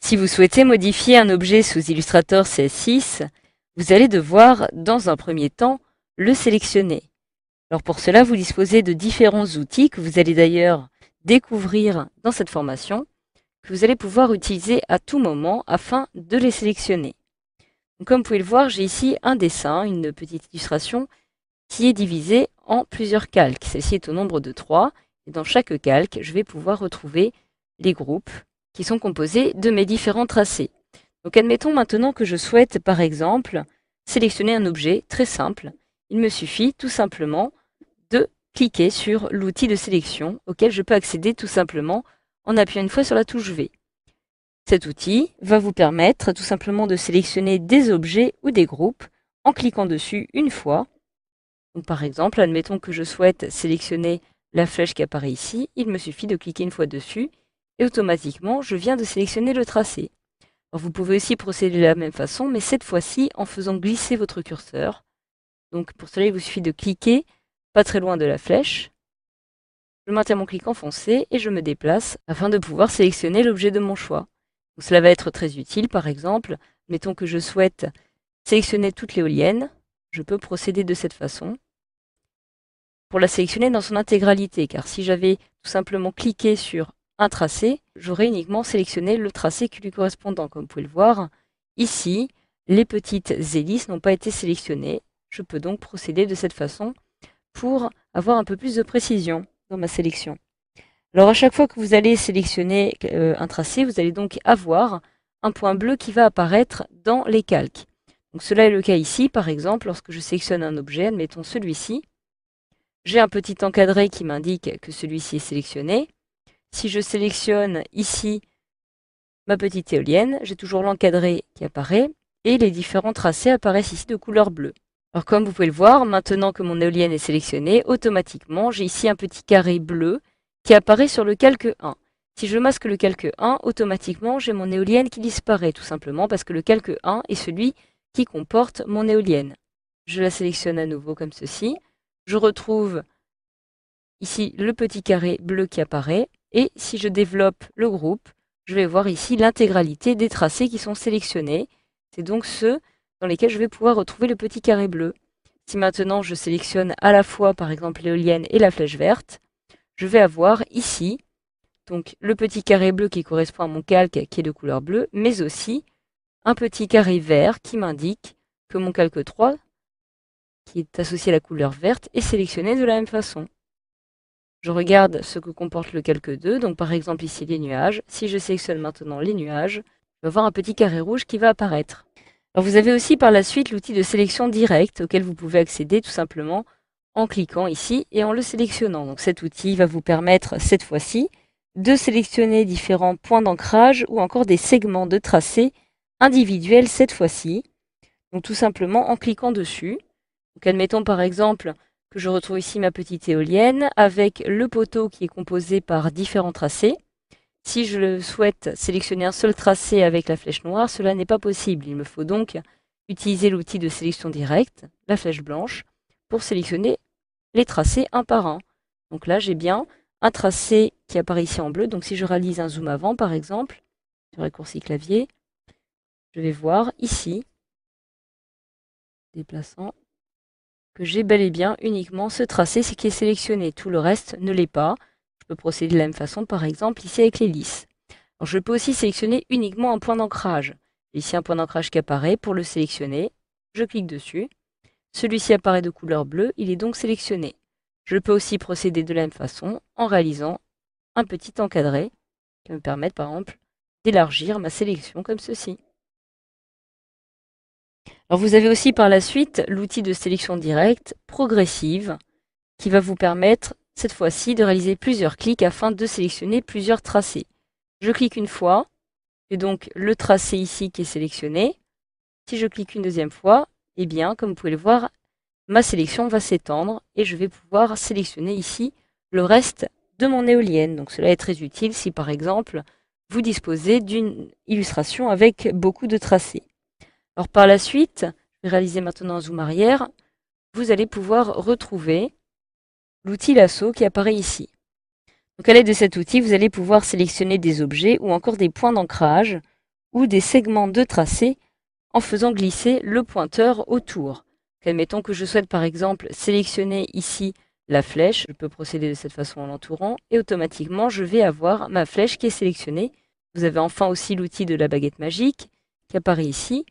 Si vous souhaitez modifier un objet sous Illustrator CS6, vous allez devoir, dans un premier temps, le sélectionner. Alors pour cela, vous disposez de différents outils que vous allez d'ailleurs découvrir dans cette formation, que vous allez pouvoir utiliser à tout moment afin de les sélectionner. Donc, comme vous pouvez le voir, j'ai ici un dessin, une petite illustration qui est divisée en plusieurs calques. Celle-ci est au nombre de 3, et dans chaque calque, je vais pouvoir retrouver les groupes qui sont composés de mes différents tracés. Donc admettons maintenant que je souhaite, par exemple, sélectionner un objet très simple. Il me suffit tout simplement de cliquer sur l'outil de sélection auquel je peux accéder tout simplement en appuyant une fois sur la touche V. Cet outil va vous permettre tout simplement de sélectionner des objets ou des groupes en cliquant dessus une fois. Donc par exemple, admettons que je souhaite sélectionner la flèche qui apparaît ici, il me suffit de cliquer une fois dessus et automatiquement je viens de sélectionner le tracé. Alors, vous pouvez aussi procéder de la même façon, mais cette fois-ci en faisant glisser votre curseur. Donc pour cela, il vous suffit de cliquer pas très loin de la flèche. Je maintiens mon clic enfoncé et je me déplace afin de pouvoir sélectionner l'objet de mon choix. Donc, cela va être très utile, par exemple, mettons que je souhaite sélectionner toute l'éolienne, je peux procéder de cette façon pour la sélectionner dans son intégralité, car si j'avais tout simplement cliqué sur un tracé, j'aurais uniquement sélectionné le tracé qui lui correspondant. Comme vous pouvez le voir, ici, les petites hélices n'ont pas été sélectionnées. Je peux donc procéder de cette façon pour avoir un peu plus de précision dans ma sélection. Alors à chaque fois que vous allez sélectionner un tracé, vous allez donc avoir un point bleu qui va apparaître dans les calques. Donc cela est le cas ici, par exemple, lorsque je sélectionne un objet, admettons celui-ci, j'ai un petit encadré qui m'indique que celui-ci est sélectionné. Si je sélectionne ici ma petite éolienne, j'ai toujours l'encadré qui apparaît et les différents tracés apparaissent ici de couleur bleue. Alors comme vous pouvez le voir, maintenant que mon éolienne est sélectionnée, automatiquement j'ai ici un petit carré bleu qui apparaît sur le calque 1. Si je masque le calque 1, automatiquement j'ai mon éolienne qui disparaît, tout simplement parce que le calque 1 est celui qui comporte mon éolienne. Je la sélectionne à nouveau comme ceci. Je retrouve ici le petit carré bleu qui apparaît. Et si je développe le groupe, je vais voir ici l'intégralité des tracés qui sont sélectionnés. C'est donc ceux dans lesquels je vais pouvoir retrouver le petit carré bleu. Si maintenant je sélectionne à la fois par exemple l'éolienne et la flèche verte, je vais avoir ici donc le petit carré bleu qui correspond à mon calque qui est de couleur bleue, mais aussi un petit carré vert qui m'indique que mon calque 3, qui est associé à la couleur verte, est sélectionné de la même façon. Je regarde ce que comporte le calque 2, donc par exemple ici les nuages. Si je sélectionne maintenant les nuages, je vais avoir un petit carré rouge qui va apparaître. Alors vous avez aussi par la suite l'outil de sélection directe auquel vous pouvez accéder tout simplement en cliquant ici et en le sélectionnant. Donc cet outil va vous permettre cette fois-ci de sélectionner différents points d'ancrage ou encore des segments de tracé individuels cette fois-ci. Donc tout simplement en cliquant dessus. Donc admettons par exemple que je retrouve ici ma petite éolienne avec le poteau qui est composé par différents tracés. Si je souhaite sélectionner un seul tracé avec la flèche noire, cela n'est pas possible. Il me faut donc utiliser l'outil de sélection directe, la flèche blanche, pour sélectionner les tracés un par un. Donc là, j'ai bien un tracé qui apparaît ici en bleu. Donc si je réalise un zoom avant, par exemple, sur raccourci clavier, je vais voir ici, déplaçant, que j'ai bel et bien uniquement ce tracé qui est sélectionné. Tout le reste ne l'est pas. Je peux procéder de la même façon, par exemple, ici avec l'hélice. Alors, je peux aussi sélectionner uniquement un point d'ancrage. Ici, un point d'ancrage qui apparaît. Pour le sélectionner, je clique dessus. Celui-ci apparaît de couleur bleue, il est donc sélectionné. Je peux aussi procéder de la même façon en réalisant un petit encadré qui me permet, par exemple, d'élargir ma sélection comme ceci. Alors vous avez aussi par la suite l'outil de sélection directe progressive qui va vous permettre cette fois-ci de réaliser plusieurs clics afin de sélectionner plusieurs tracés. Je clique une fois, j'ai donc le tracé ici qui est sélectionné. Si je clique une deuxième fois, eh bien, comme vous pouvez le voir, ma sélection va s'étendre et je vais pouvoir sélectionner ici le reste de mon éolienne. Donc cela est très utile si par exemple vous disposez d'une illustration avec beaucoup de tracés. Alors par la suite, je vais réaliser maintenant un zoom arrière, vous allez pouvoir retrouver l'outil lasso qui apparaît ici. Donc à l'aide de cet outil, vous allez pouvoir sélectionner des objets ou encore des points d'ancrage ou des segments de tracé en faisant glisser le pointeur autour. Admettons que je souhaite par exemple sélectionner ici la flèche, je peux procéder de cette façon en l'entourant et automatiquement je vais avoir ma flèche qui est sélectionnée. Vous avez enfin aussi l'outil de la baguette magique qui apparaît ici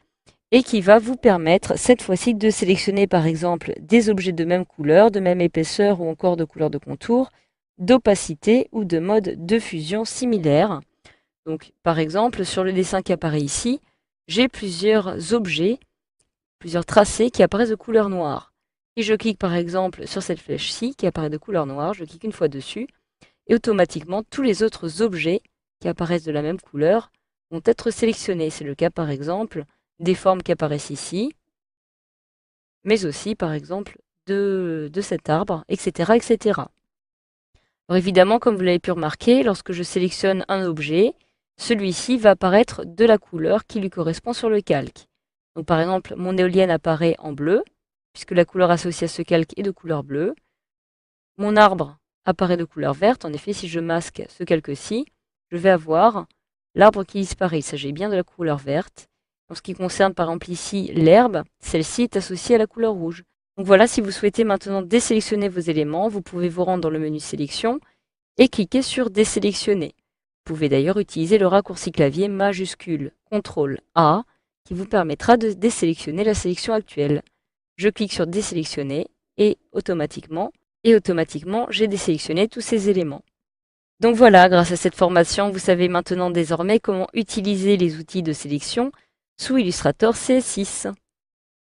et qui va vous permettre cette fois-ci de sélectionner par exemple des objets de même couleur, de même épaisseur ou encore de couleur de contour, d'opacité ou de mode de fusion similaire. Donc par exemple sur le dessin qui apparaît ici, j'ai plusieurs objets, plusieurs tracés qui apparaissent de couleur noire. Si je clique par exemple sur cette flèche-ci qui apparaît de couleur noire, je clique une fois dessus et automatiquement tous les autres objets qui apparaissent de la même couleur vont être sélectionnés. C'est le cas par exemple des formes qui apparaissent ici, mais aussi par exemple de cet arbre, etc., etc. Alors évidemment, comme vous l'avez pu remarquer, lorsque je sélectionne un objet, celui-ci va apparaître de la couleur qui lui correspond sur le calque. Donc par exemple, mon éolienne apparaît en bleu, puisque la couleur associée à ce calque est de couleur bleue. Mon arbre apparaît de couleur verte. En effet, si je masque ce calque-ci, je vais avoir l'arbre qui disparaît. Il s'agit bien de la couleur verte. En ce qui concerne par exemple ici l'herbe, celle-ci est associée à la couleur rouge. Donc voilà, si vous souhaitez maintenant désélectionner vos éléments, vous pouvez vous rendre dans le menu sélection et cliquer sur désélectionner. Vous pouvez d'ailleurs utiliser le raccourci clavier majuscule CTRL A qui vous permettra de désélectionner la sélection actuelle. Je clique sur désélectionner et automatiquement, j'ai désélectionné tous ces éléments. Donc voilà, grâce à cette formation, vous savez maintenant désormais comment utiliser les outils de sélection sous Illustrator CS6.